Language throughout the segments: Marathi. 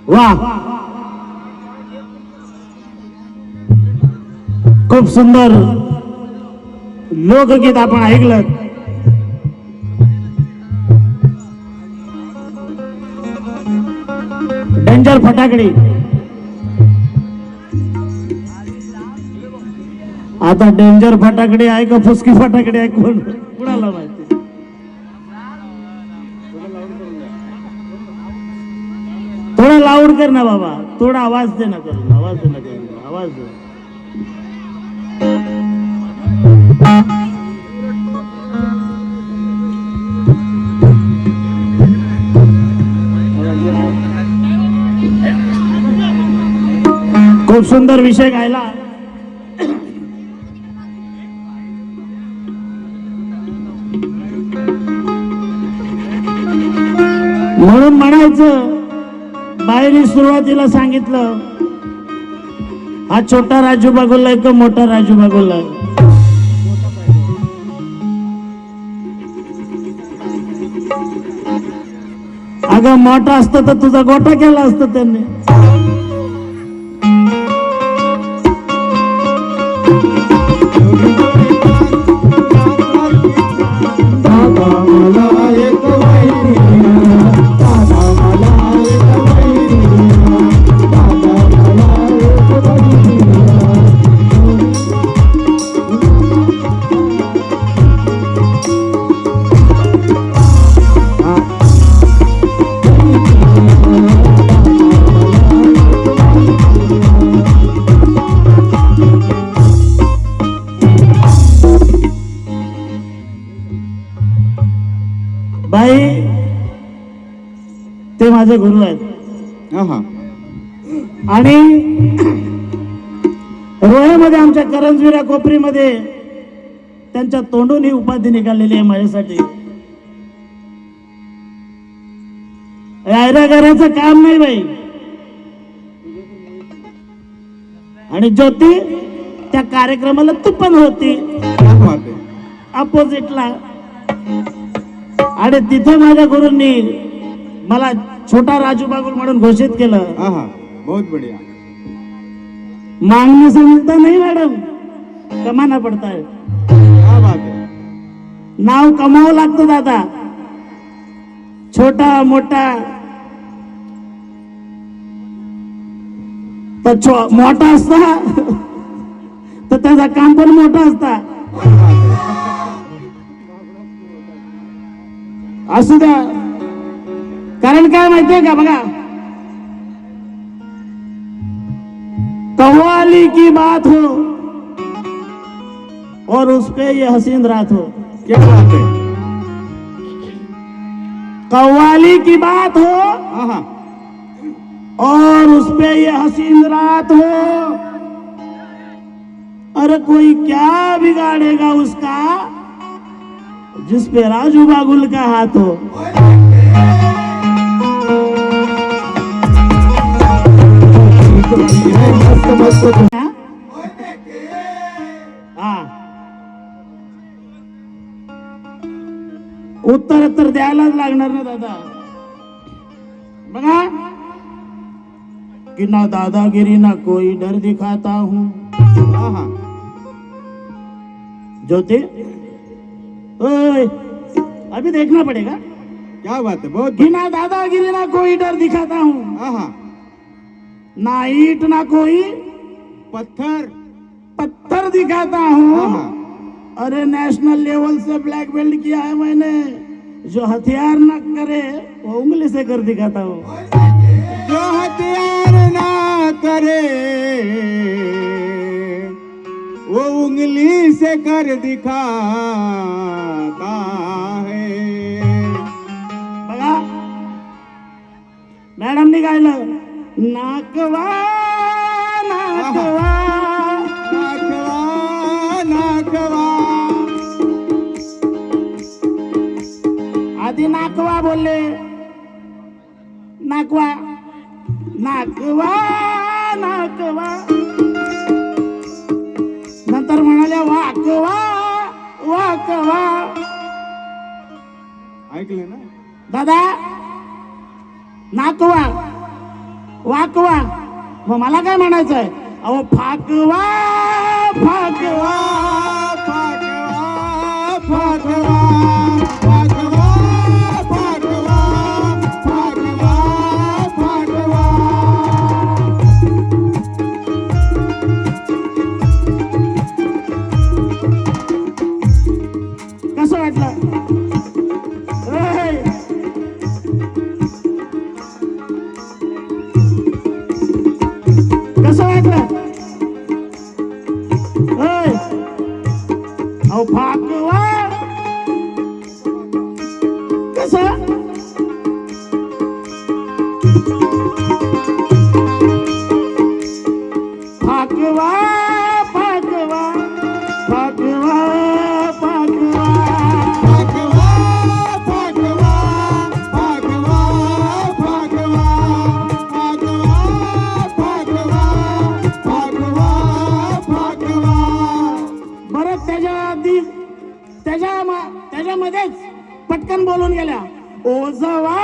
वा, खूप सुंदर लोकगीत आपण ऐकलं. डेंजर फटाकडी. आता डेंजर फटाकडी आहे का फुसकी फटाकडी आहे कोण कुणाला माहिती. थोडा लाऊड कर ना बाबा, थोडा आवाज दे ना करून, आवाज दे ना करून, आवाज दे. खूप सुंदर विषय गायला. म्हणून म्हणायचं, बाहेर सुरुवातीला सांगितलं, हा छोटा राजू बागुल का मोठा राजू बागुल. अगं मोठा असतं तर तुझा गोठा केला असतं त्यांनी. बाई ते माझे गुरु आहेत. आणि रोह्यामध्ये आमच्या करंजविरा कोपरीमध्ये त्यांच्या तोंडून ही उपाधी निघालेली आहे माझ्यासाठी. रायरा घराचं काम नाही बाई. आणि ज्योती त्या कार्यक्रमाला तू पण होती अपोजिटला. आणि तिथे माझ्या गुरूंनी मला छोटा राजू बागुल म्हणून घोषित केलं. बहुत बढ़िया. मांगने समजता नहीं मॅडम, कमाना पडता है. क्या बात है. नाव कमावं लागतं दादा. छोटा मोठा तर मोठा असता तर त्याचा काम पण मोठा असता. असू द्या. कारण काय माहितीये का, बघा, कव्वाली की बात हो और उस पे ये हसीन रात हो. क्या बात है. कव्वाली की बात हो और उस पे ये हसीन रात हो. अरे कोई क्या बिगाड़ेगा उसका जिस पे राजू बागुल का हाथ हो. उत्तर तर द्यायलाच लागणार ना दादा. बघा, कि ना दादागिरी ना कोई डर दिखाता हूँ. ज्योति, ओए, अभी देखना पड़ेगा. क्या बात है. बहुत कि ना दादागिरी ना कोई डर दिखाता हूँ, ना ईट ना कोई पत्थर दिखाता हूँ. अरे नेशनल लेवल से ब्लैक बेल्ट किया है मैंने. जो हथियार ना करे वो उंगली से कर दिखाता हूँ. जो हथियार ना करे वो उंगली से कर दिखाता है. बघा, मॅडमनी गायलं, नाकवा नाकवा नाकवा नाकवा. आधी नाकवा बोलले, नाकवा नाकवा नाकवा. नंतर म्हणाले वाकवा वाकवा. ऐकलं ना दादा, नाकवा वाकवा. मग मला काय म्हणायचं आहे? अहो फाकवा फाकवा फाकवा फाकवा फाकवा फाकवा फाकवा फाकवा. कसं वाटलं? ए! कसं वाटलं? ए! अहो फाकवा कसं? फाकवा फाकवा फाकवा फाकवा. फाकवा फाकवा फाकवा फाकवा फाकवा फाकवा फाकवा. बरं त्याच्या आधी त्याच्यामध्येच पटकन बोलून गेल्या. ओझवा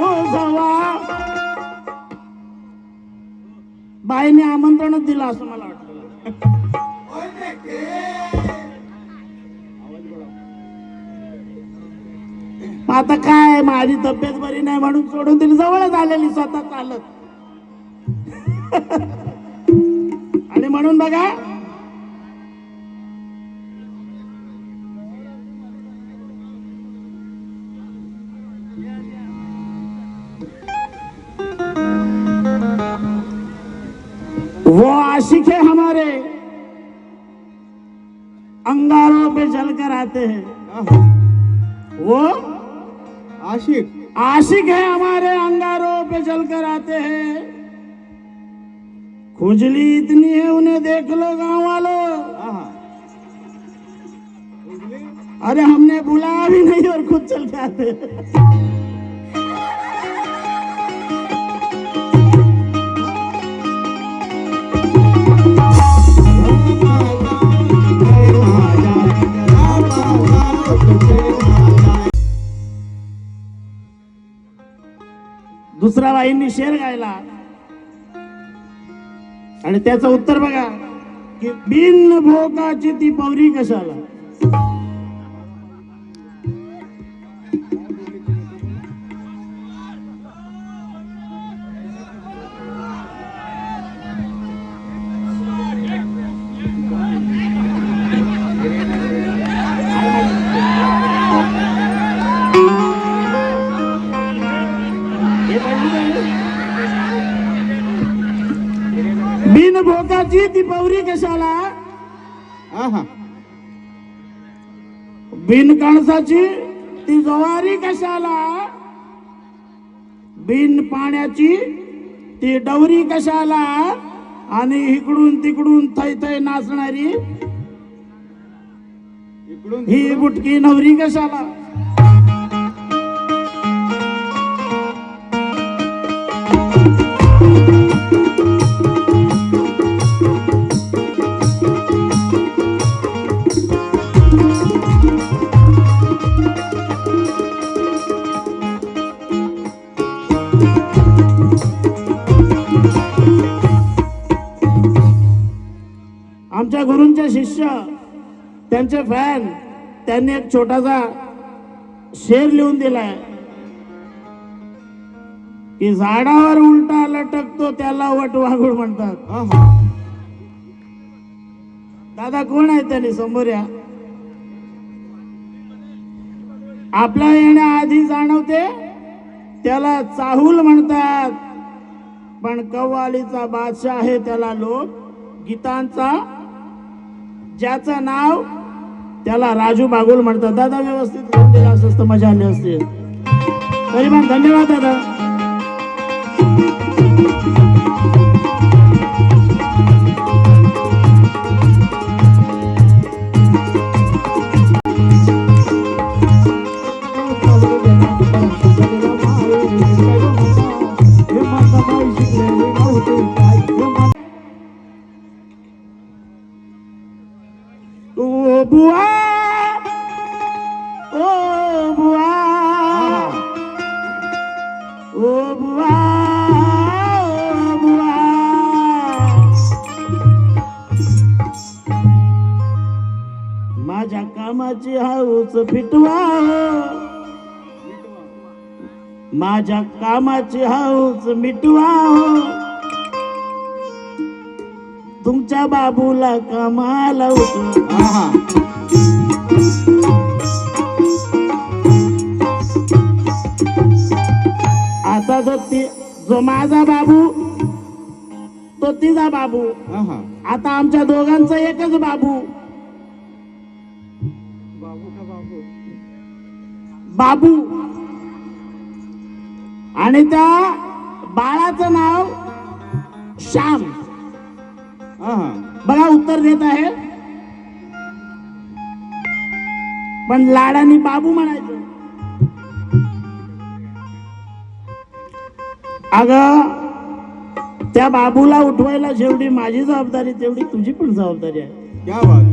ओझवा. बाईने आमंत्रणच दिलं असं मला वाटतं. आता काय, माझी तब्येत बरी नाही म्हणून सोडून दिली, जवळच आलेली स्वतः चालत. आणि म्हणून बघा, वो आशिक है हमारे, अंगारों पे जलकर आते हैं. वो आशिक आशिक है हमारे, अंगारों पे जलकर आते हैं. खुजली इतनी है उन्हें देख लो गांव वालों. अरे हमने बुलाया भी नहीं और खुद चल के आते हैं. दुसऱ्या बाईंनी शेर गायला आणि त्याचं उत्तर बघा की बिन भोकाची ती पवरी कशाला. बिन भोकाची ती पवरी कशाला. बिन कणसाची ती ज्वारी कशाला. बिन पाण्याची ती डवरी कशाला. आणि इकडून तिकडून थै थै नाचणारी ही बुटकी नवरी कशाला. आमच्या गुरूंचे शिष्य, त्यांचे फॅन, त्यांनी एक छोटासा शेर लिहून दिलाय की झाडावर उलटा लटकतो त्याला वटवाघूळ म्हणतात. दादा कोण आहे त्यांनी समोर या. आपल्या येण्याआधी जाणवते त्याला चाहूल म्हणतात, पण कव्वालीचा बादशाह आहे त्याला लोक गीतांचा, ज्याचं नाव त्याला राजू बागुल म्हणतात. दादा व्यवस्थित लिहून दिला असं असतं, मजा आली असते. तरी पण धन्यवाद दादा. ओ बुआ, ओ बुआ, ओ बुआ, कामाची हाऊस फिटवा हो. माझ्या कामाची हाऊस मिटवा हो. तुमच्या बाबूला कामाला उठवा. आहा. आता जो माझा बाबू तो तिचा बाबू. आहा. आता आमच्या दोघांचा एकच बाबू. बाबू का बाबू? बाबू. आणि त्या बाळाचं नाव श्याम. आहा. बघा उत्तर देत आहे, पण लाडानी बाबू म्हणायचं. अगं त्या बाबूला उठवायला जेवढी माझी जबाबदारी तेवढी तुझी पण जबाबदारी आहे. क्या बात.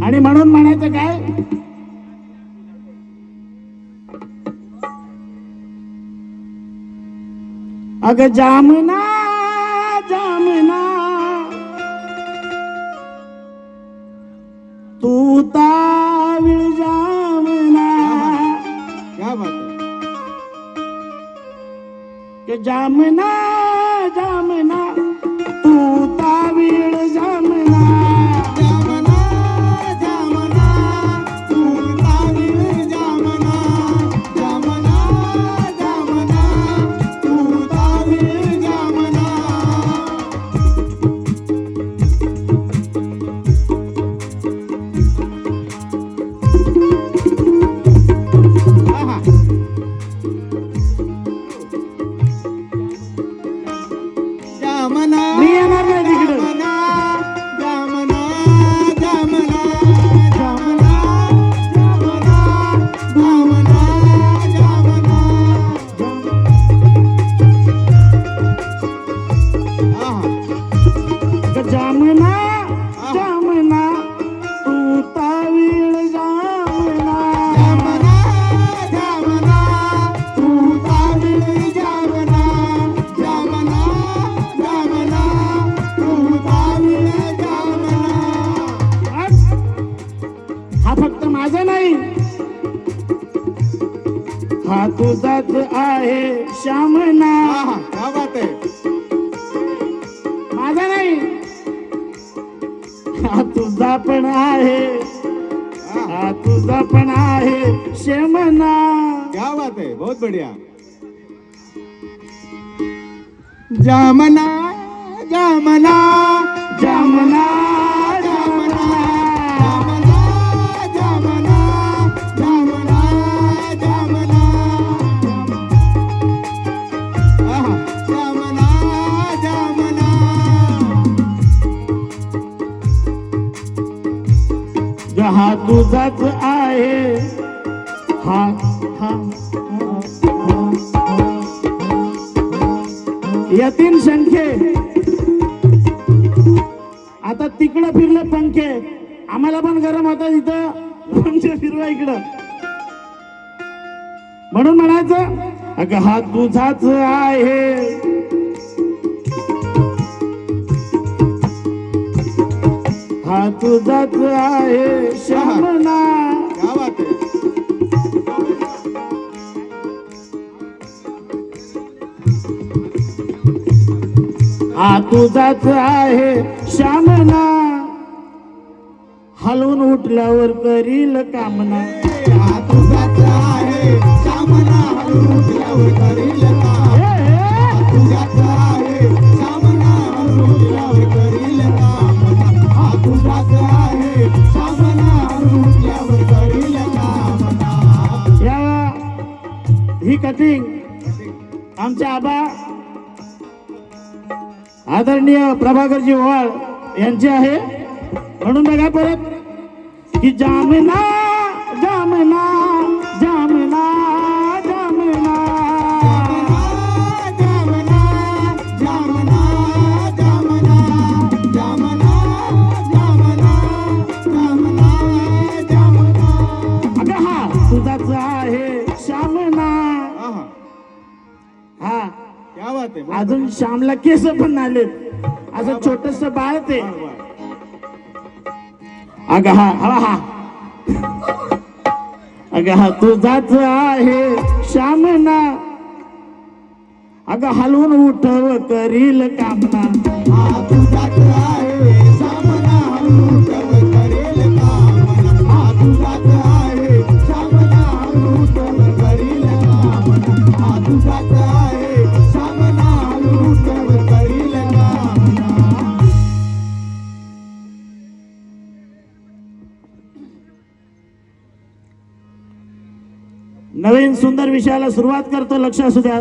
आणि म्हणून म्हणायचं काय, अगं जामना जामना तू ताविळ जामना. क्या बात है. के जामना जामना तू ताविळ जामना. जामना जामना तू ताविळ जामना. जामना जामना तू ताविळ जामना. आहा. जामना मी येणार नाही तिकडं. जामना जामना जामना जामना जामना जामना जामना. आहा. ग जामना जामना तू ताविळ जामना. जामना जामना तू ताविळ जामना. जामना जामना तू ताविळ जामना. हा फक्त माझा नाही, हा तुझाच आहे श्यामना. आहा. क्या बात है. माझा नाही, हा तुझा पण आहे, हा तुझा पण आहे श्यामना. क्या बात है. बहुत बढ़िया. जामना जामना जामना जामना जामना जामना जामना जामना. आहा. जामना जामना. हा तुझाच आहे, हा हा या तीन संख्ये. आता तिकडं फिरले पंखे, आम्हाला पण गरम होता तिथं. पंखे फिरवा इकडं. म्हणून म्हणायचं, अगं हा तुझाच आहे, हा तुझाच आहे श्यामना. क्या बात है. हा तुझाच आहे श्यामना. हलवून उठल्यावर करील कामना. हा तुझाच आहे श्यामना. हलवून उठल्यावर करील कामना. हा तुझाच आहे श्यामना. हलवून उठल्यावर करील कामना. हा तुझाच आहे श्यामना. हलवून उठल्यावर करील कामना. या ही कटिंग आमचे आबा आदरणीय प्रभाकरजी ओवाळ यांची आहे. म्हणून बघा परत की जामना जामना जामना जामना. जामना जामना जामना जामना जामना जामना जामना. अगं हा तुझाच आहे श्यामना. आहा. हा क्या बात है. अजून श्यामला केस पण आलेत, असं छोटस बाळ ते. अग हा अग हा तुझाच आहे श्यामना, अग हलवून उठव करील कामना. हा तुझाच आहे सामना लुटव करेल कामना. हा तुझाच आहे सामना लुटव करेल कामना. हा तुझाच आहे सामना लुटव करेल कामना. नवीन सुंदर विषयाला सुरुवात करतो, लक्ष असू द्या.